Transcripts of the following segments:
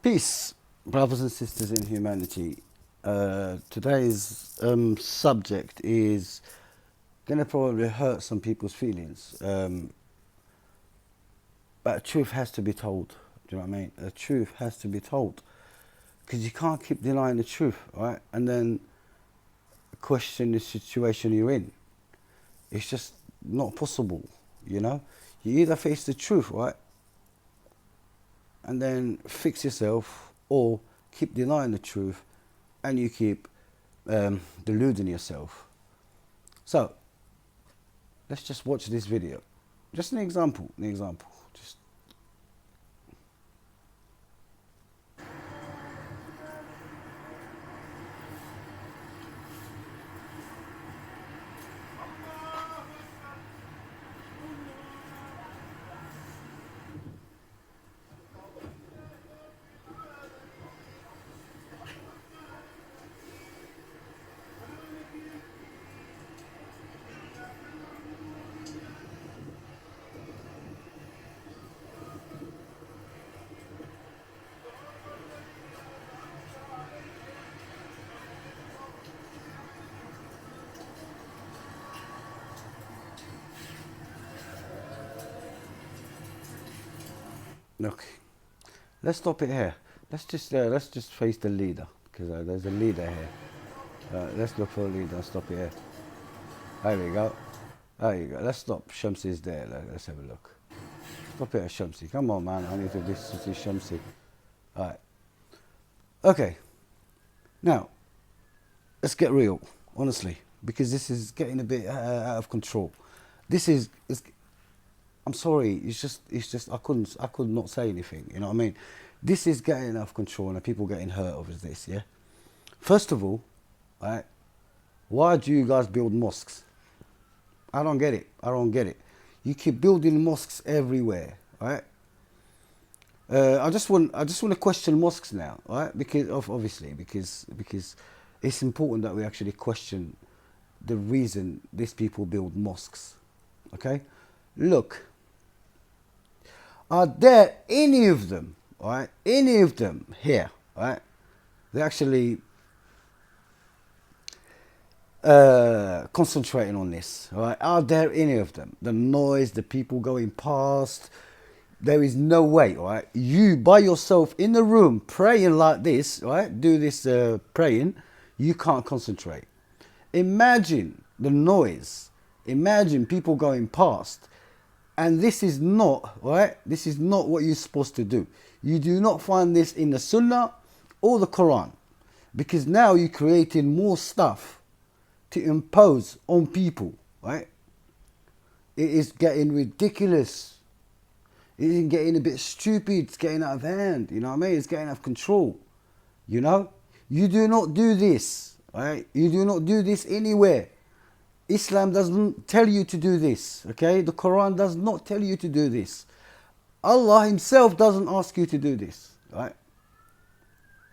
Peace, brothers and sisters in humanity. Today's subject is going to probably hurt some people's feelings, but the truth has to be told. Do you know what I mean? The truth has to be told, because you can't keep denying the truth, right? And then question the situation you're in. It's just not possible, you know? You either face the truth, right? And then fix yourself, or keep denying the truth and you keep deluding yourself. So let's just watch this video. Just an example, Just look. Let's stop it here. Let's just face the leader, because there's a leader here. Let's look for a leader and stop it here. There we go. There you go. Let's stop. Shamsi's there. Let's have a look. Stop it at Shamsi. Come on, man. I need to see Shamsi. All right. Okay. Now, let's get real, honestly, because this is getting a bit out of control. I'm sorry. It's just. I could not say anything. You know what I mean? This is getting out of control, and people getting hurt over this. Yeah. First of all, right? Why do you guys build mosques? I don't get it. You keep building mosques everywhere, right? I just want to question mosques now, right? Because it's important that we actually question the reason these people build mosques. Okay, look, are there any of them, right? Any of them here, right? They actually concentrating on this, right? Are there any of them? The noise, the people going past. There is no way, right? You by yourself in the room praying like this, right? Do this praying, you can't concentrate. Imagine the noise. Imagine people going past. And this is not, right? This is not what you're supposed to do. You do not find this in the Sunnah or the Quran, because now you're creating more stuff to impose on people, right? It is getting ridiculous. It is getting a bit stupid. It's getting out of hand. You know what I mean? It's getting out of control. You know? You do not do this, right? You do not do this anywhere. Islam doesn't tell you to do this, okay? The Quran does not tell you to do this. Allah himself doesn't ask you to do this, right?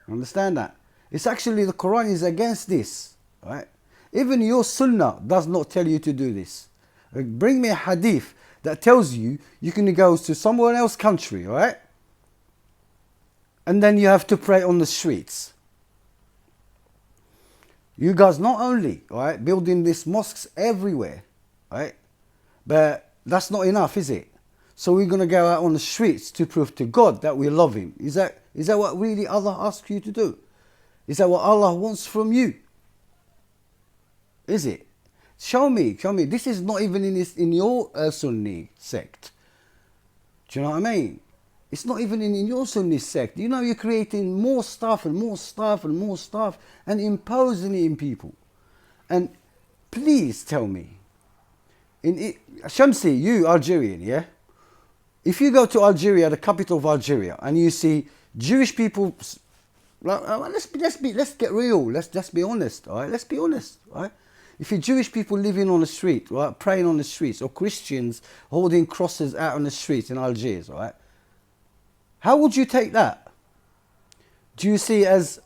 Understand that? It's actually the Quran is against this, right? Even your Sunnah does not tell you to do this. Bring me a hadith that tells you you can go to somewhere else country, right? And then you have to pray on the streets. You guys not only, right, building these mosques everywhere, right? But that's not enough, is it? So we're going to go out on the streets to prove to God that we love him. Is that what really Allah asks you to do? Is that what Allah wants from you? Is it? Show me. This is not even in your Sunni sect. Do you know what I mean? It's not even in your Sunni sect. You know, you're creating more stuff and imposing it in people. And please tell me, Shamsi, you Algerian, yeah? If you go to Algeria, the capital of Algeria, and you see Jewish people, let's get real. Let's just be honest, all right? Let's be honest, all right? If you're Jewish people living on the street, right, praying on the streets, or Christians holding crosses out on the streets in Algiers, right? How would you take that? Do you see it as,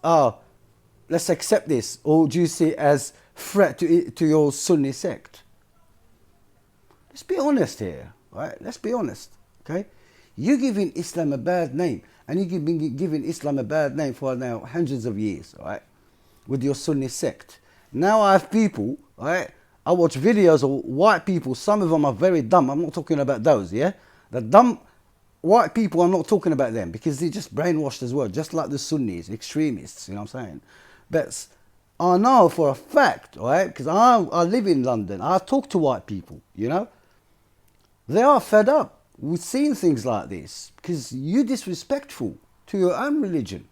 let's accept this, or do you see it as threat to your Sunni sect? Let's be honest here, right? Let's be honest, okay? You're giving Islam a bad name. And you've been giving Islam a bad name for now hundreds of years, right? With your Sunni sect. Now I have people, right? I watch videos of white people. Some of them are very dumb. I'm not talking about those, yeah? The dumb white people, I'm not talking about them because they're just brainwashed as well, just like the Sunnis, extremists, you know what I'm saying? But I know for a fact, right? Because I live in London. I talk to white people, you know? They are fed up with seeing things like this because you're disrespectful to your own religion.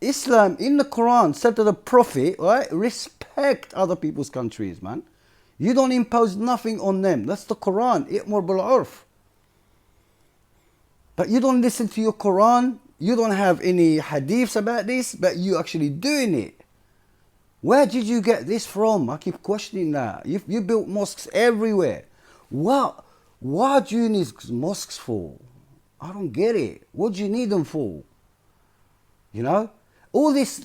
Islam in the Quran said to the Prophet, right, respect other people's countries, man. You don't impose nothing on them. That's the Quran. I'mur bil urf. But you don't listen to your Quran. You don't have any hadiths about this, but you actually doing it. Where did you get this from? I keep questioning that. You built mosques everywhere. What? What do you need mosques for? I don't get it. What do you need them for? You know? All this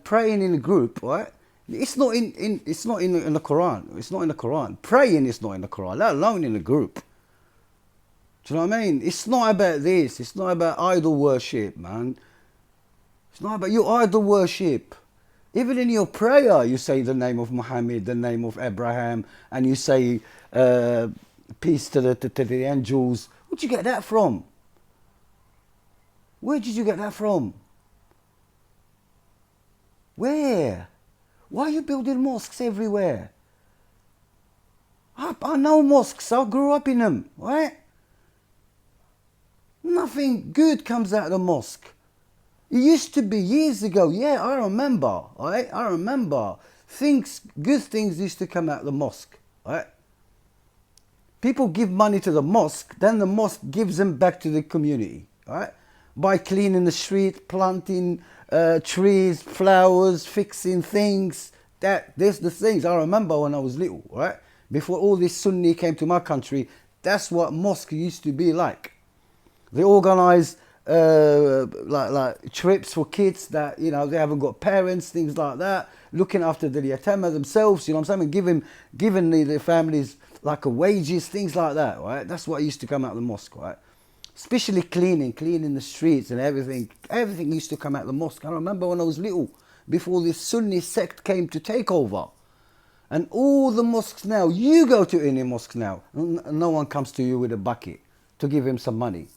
praying in a group, right? It's not in the Quran. It's not in the Quran. Praying is not in the Quran, let alone in a group. Do you know what I mean? It's not about this. It's not about idol worship, man. It's not about your idol worship. Even in your prayer, you say the name of Muhammad, the name of Abraham, and you say peace to the angels. Where'd you get that from? Where did you get that from? Where? Why are you building mosques everywhere? I know mosques. I grew up in them, right? Nothing good comes out of the mosque. It used to be years ago. Yeah, I remember. Right? I remember. Good things used to come out of the mosque. Right? People give money to the mosque, then the mosque gives them back to the community. Right? By cleaning the street, planting trees, flowers, fixing things. There's the things I remember when I was little, right? Before all this Sunni came to my country, that's what mosque used to be like. They organise like trips for kids that, you know, they haven't got parents, things like that, looking after the yatama themselves, you know what I'm saying, giving the families like a wages, things like that, right? That's what used to come out of the mosque, right? Especially cleaning the streets and everything. Everything used to come out of the mosque. I remember when I was little, before this Sunni sect came to take over. And all the mosques now, you go to any mosque now, no one comes to you with a bucket to give him some money.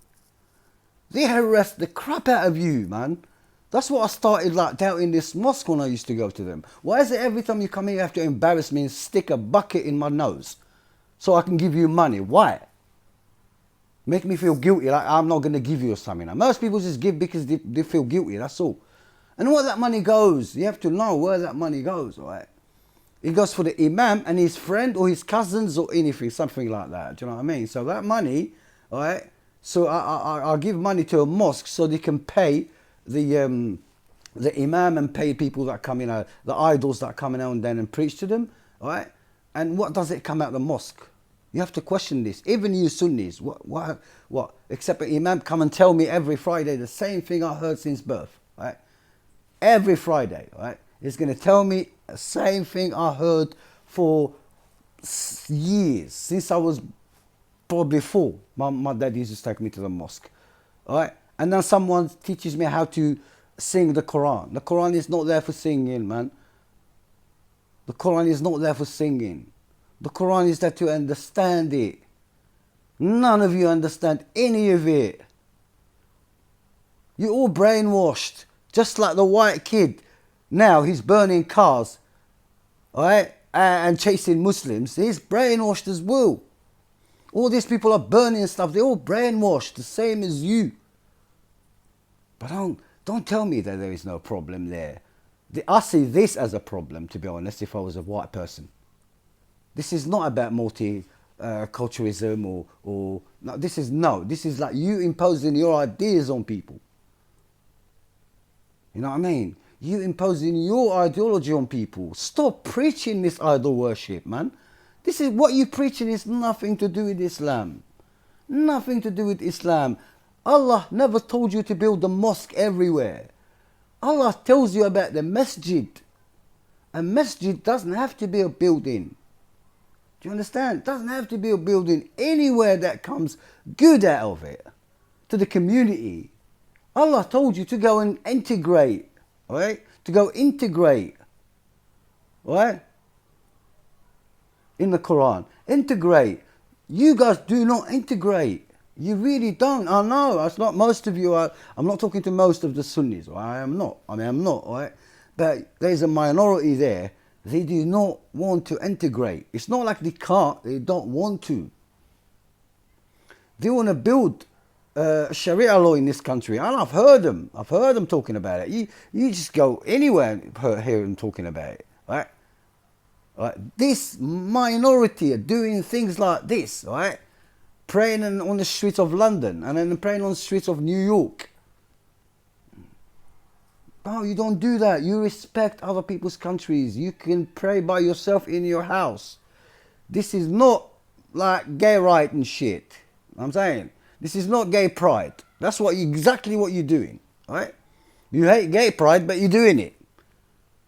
They harass the crap out of you, man. That's what I started like doubting this mosque when I used to go to them. Why is it every time you come here you have to embarrass me and stick a bucket in my nose so I can give you money? Why? Make me feel guilty, like I'm not going to give you something. Now, most people just give because they feel guilty, that's all. And where that money goes, you have to know where that money goes, right? It goes for the imam and his friend or his cousins or anything, something like that. Do you know what I mean? So that money, all right? So I give money to a mosque so they can pay the imam and pay people that come in, the idols that come in now and then and preach to them, all right? And what does it come out of the mosque? You have to question this. Even you Sunnis, what? Except an imam come and tell me every Friday the same thing I heard since birth, right? Every Friday, right? He's going to tell me the same thing I heard for years, since I was probably 4. My dad used to take me to the mosque, all right? And then someone teaches me how to sing the Quran. The Quran is not there for singing, man. The Quran is not there for singing. The Quran is there to understand it. None of you understand any of it. You're all brainwashed. Just like the white kid. Now he's burning cars, all right, and chasing Muslims. He's brainwashed as well. All these people are burning stuff. They're all brainwashed, the same as you. But don't tell me that there is no problem there. I see this as a problem, to be honest, if I was a white person. This is not about multiculturalism or no, this is like you imposing your ideas on people. You know what I mean? You imposing your ideology on people. Stop preaching this idol worship, man. This is what you're preaching is nothing to do with Islam. Nothing to do with Islam. Allah never told you to build a mosque everywhere. Allah tells you about the masjid. A masjid doesn't have to be a building. Do you understand? It doesn't have to be a building anywhere that comes good out of it. to the community. Allah told you to go and integrate, right? To go integrate, right? In the Quran. Integrate. You guys do not integrate. You really don't. I know. It's not most of you. I'm not talking to most of the Sunnis. Right? I am not. I'm not, right? But there's a minority there. They do not want to integrate. It's not like they can't. They don't want to. They want to build Sharia law in this country. And I've heard them. I've heard them talking about it. You just go anywhere and hear them talking about it, right? Right? This minority are doing things like this, right? Praying on the streets of London and then praying on the streets of New York. No, you don't do that. You respect other people's countries. You can pray by yourself in your house. This is not like gay right and shit. I'm saying this is not gay pride. That's exactly what you're doing, right? You hate gay pride, but you're doing it,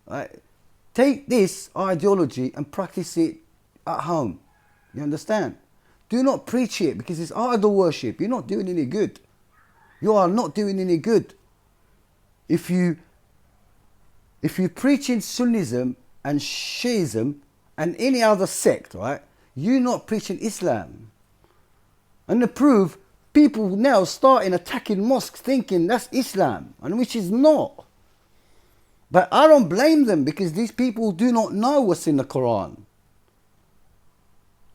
right? Take this ideology and practice it at home. You understand? Do not preach it because it's idol worship. You're not doing any good. You are not doing any good. If you preach in Sunnism and Shiism and any other sect, right? You're not preaching Islam. And the proof, people now starting attacking mosques thinking that's Islam, and which is not. But I don't blame them because these people do not know what's in the Quran.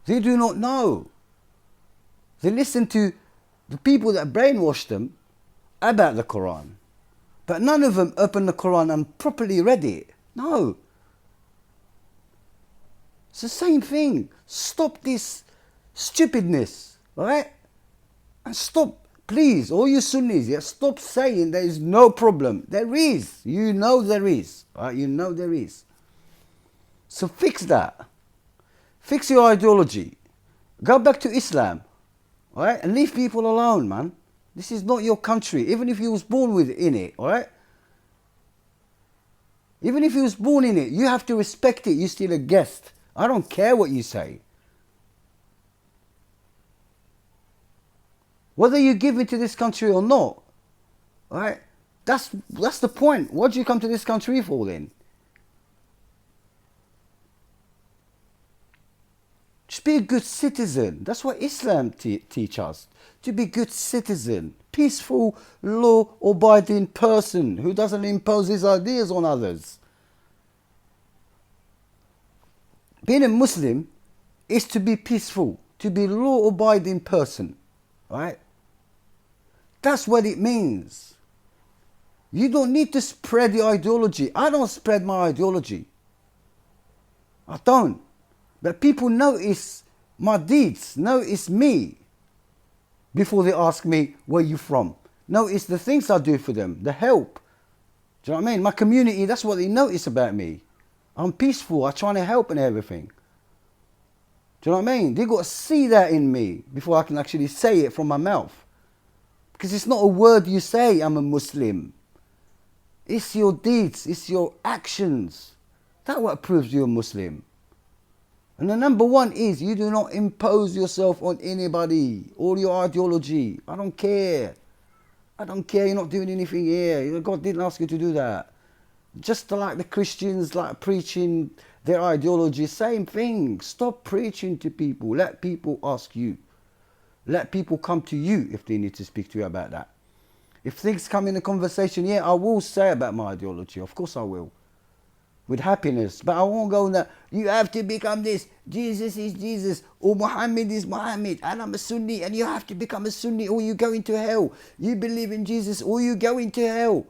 They do not know. They listen to the people that brainwashed them about the Quran. But none of them opened the Quran and properly read it. No. It's the same thing. Stop this stupidness, right? And stop, please, all you Sunnis, yeah, stop saying there is no problem. There is. You know there is. Right? You know there is. So fix that. Fix your ideology. Go back to Islam. Right? And leave people alone, man. This is not your country. Even if you was born in it, alright? Even if you was born in it, you have to respect it. You're still a guest. I don't care what you say. Whether you give into this country or not, alright? That's the point. What do you come to this country for then? Just be a good citizen. That's what Islam teach us. To be a good citizen. Peaceful, law-abiding person who doesn't impose his ideas on others. Being a Muslim is to be peaceful. To be a law-abiding person. Right? That's what it means. You don't need to spread your ideology. I don't spread my ideology. I don't. But people notice my deeds, notice me before they ask me, where you from? Notice the things I do for them, the help. Do you know what I mean? My community, that's what they notice about me. I'm peaceful, I'm trying to help and everything. Do you know what I mean? They got to see that in me before I can actually say it from my mouth. Because it's not a word you say, I'm a Muslim. It's your deeds, it's your actions. That's what proves you're a Muslim. And the number one is you do not impose yourself on anybody or your ideology. I don't care. I don't care. You're not doing anything here. God didn't ask you to do that. Just like the Christians, like preaching their ideology, same thing. Stop preaching to people. Let people ask you. Let people come to you if they need to speak to you about that. If things come in a conversation, yeah, I will say about my ideology. Of course I will. With happiness, but I won't go in that. You have to become this. Jesus is Jesus, or Muhammad is Muhammad, and I'm a Sunni, and you have to become a Sunni, or you go into hell. You believe in Jesus, or you go into hell.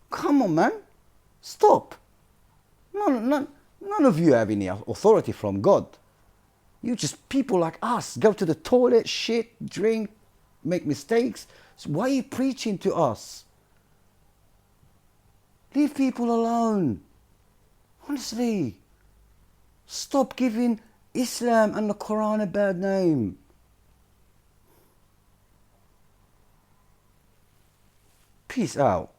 Come on, man, stop. None of you have any authority from God. You just people like us. Go to the toilet, shit, drink, make mistakes. So why are you preaching to us? Leave people alone. Honestly, stop giving Islam and the Quran a bad name. Peace out.